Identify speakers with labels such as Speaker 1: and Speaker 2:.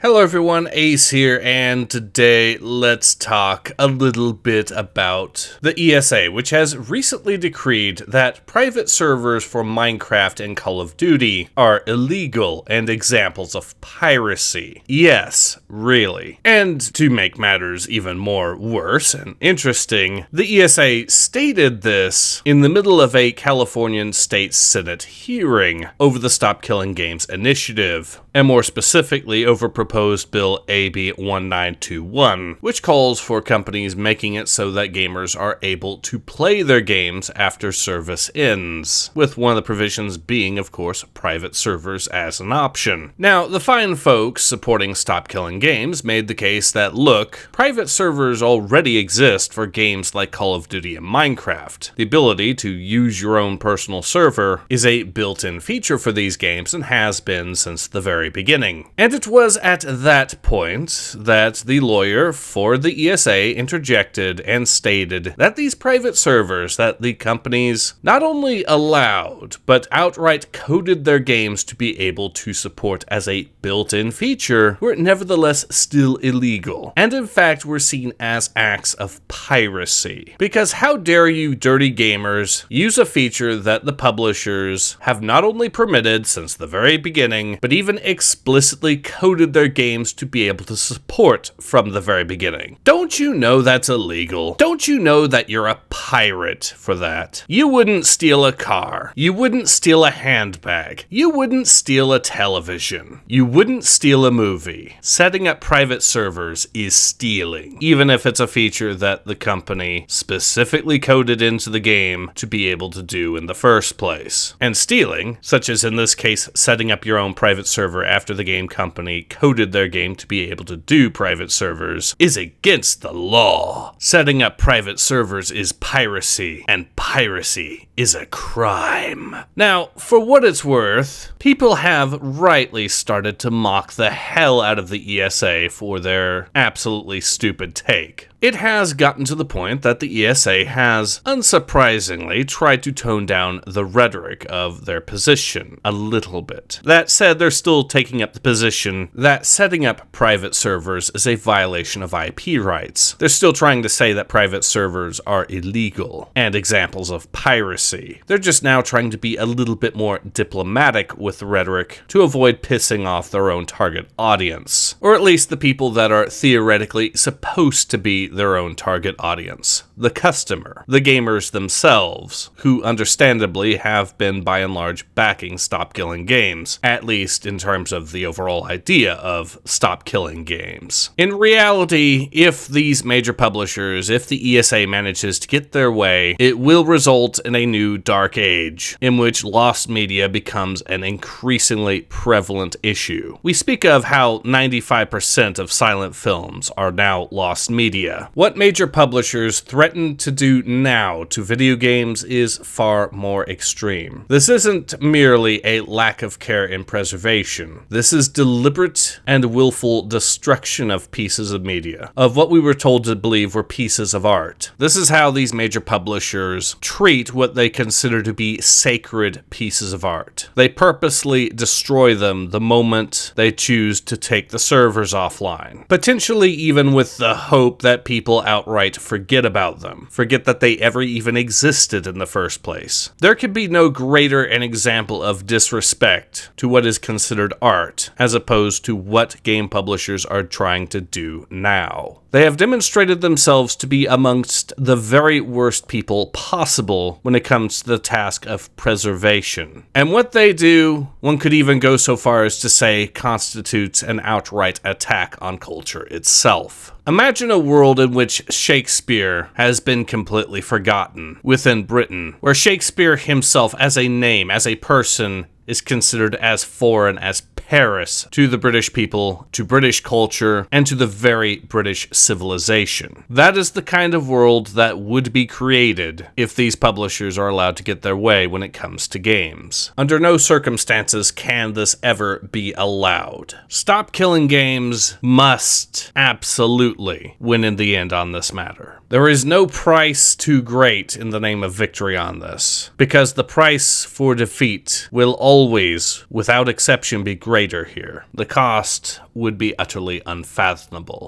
Speaker 1: Hello everyone, Ace here, and today let's talk a little bit about the ESA, which has recently decreed that private servers for Minecraft and Call of Duty are illegal and examples of piracy. Yes, really. And to make matters even more worse and interesting, the ESA stated this in the middle of a Californian State Senate hearing over the Stop Killing Games initiative, and more specifically over proposed Bill AB 1921, which calls for companies making it so that gamers are able to play their games after service ends, with one of the provisions being, of course, private servers as an option. Now, the fine folks supporting Stop Killing Games made the case that, look, private servers already exist for games like Call of Duty and Minecraft. The ability to use your own personal server is a built-in feature for these games and has been since the very beginning. And it was at that point that the lawyer for the ESA interjected and stated that these private servers that the companies not only allowed, but outright coded their games to be able to support as a built-in feature were nevertheless still illegal, and in fact were seen as acts of piracy. Because how dare you dirty gamers use a feature that the publishers have not only permitted since the very beginning, but even explicitly coded their games to be able to support from the very beginning. Don't you know that's illegal? Don't you know that you're a pirate for that? You wouldn't steal a car. You wouldn't steal a handbag. You wouldn't steal a television. You wouldn't steal a movie. Setting up private servers is stealing, even if it's a feature that the company specifically coded into the game to be able to do in the first place. And stealing, such as in this case setting up your own private server after the game company coded their game to be able to do private servers, is against the law. Setting up private servers is piracy, and piracy is a crime. Now, for what it's worth, people have rightly started to mock the hell out of the ESA for their absolutely stupid take. It has gotten to the point that the ESA has, unsurprisingly, tried to tone down the rhetoric of their position a little bit. That said, they're still taking up the position that setting up private servers is a violation of IP rights. They're still trying to say that private servers are illegal and examples of piracy. They're just now trying to be a little bit more diplomatic with the rhetoric to avoid pissing off their own target audience, or at least the people that are theoretically supposed to be their own target audience, the customer, the gamers themselves, who understandably have been by and large backing Stop Killing Games, at least in terms of the overall idea of Stop Killing Games. In reality, if these major publishers, if the ESA manages to get their way, it will result in a new dark age, in which lost media becomes an increasingly prevalent issue. We speak of how 95% of silent films are now lost media. What major publishers threaten to do now to video games is far more extreme. This isn't merely a lack of care in preservation. This is deliberate and willful destruction of pieces of media, of what we were told to believe were pieces of art. This is how these major publishers treat what they consider to be sacred pieces of art. They purposely destroy them the moment they choose to take the servers offline, potentially even with the hope that people outright forget about them, forget that they ever even existed in the first place. There could be no greater an example of disrespect to what is considered art, as opposed to what game publishers are trying to do now. They have demonstrated themselves to be amongst the very worst people possible when it comes to the task of preservation. And what they do, one could even go so far as to say, constitutes an outright attack on culture itself. Imagine a world in which Shakespeare has been completely forgotten within Britain, where Shakespeare himself as a name, as a person, is considered as foreign as Paris to the British people, to British culture, and to the very British civilization. That is the kind of world that would be created if these publishers are allowed to get their way when it comes to games. Under no circumstances can this ever be allowed. Stop Killing Games must absolutely win in the end on this matter. There is no price too great in the name of victory on this, because the price for defeat will always always, without exception, be greater here. The cost would be utterly unfathomable.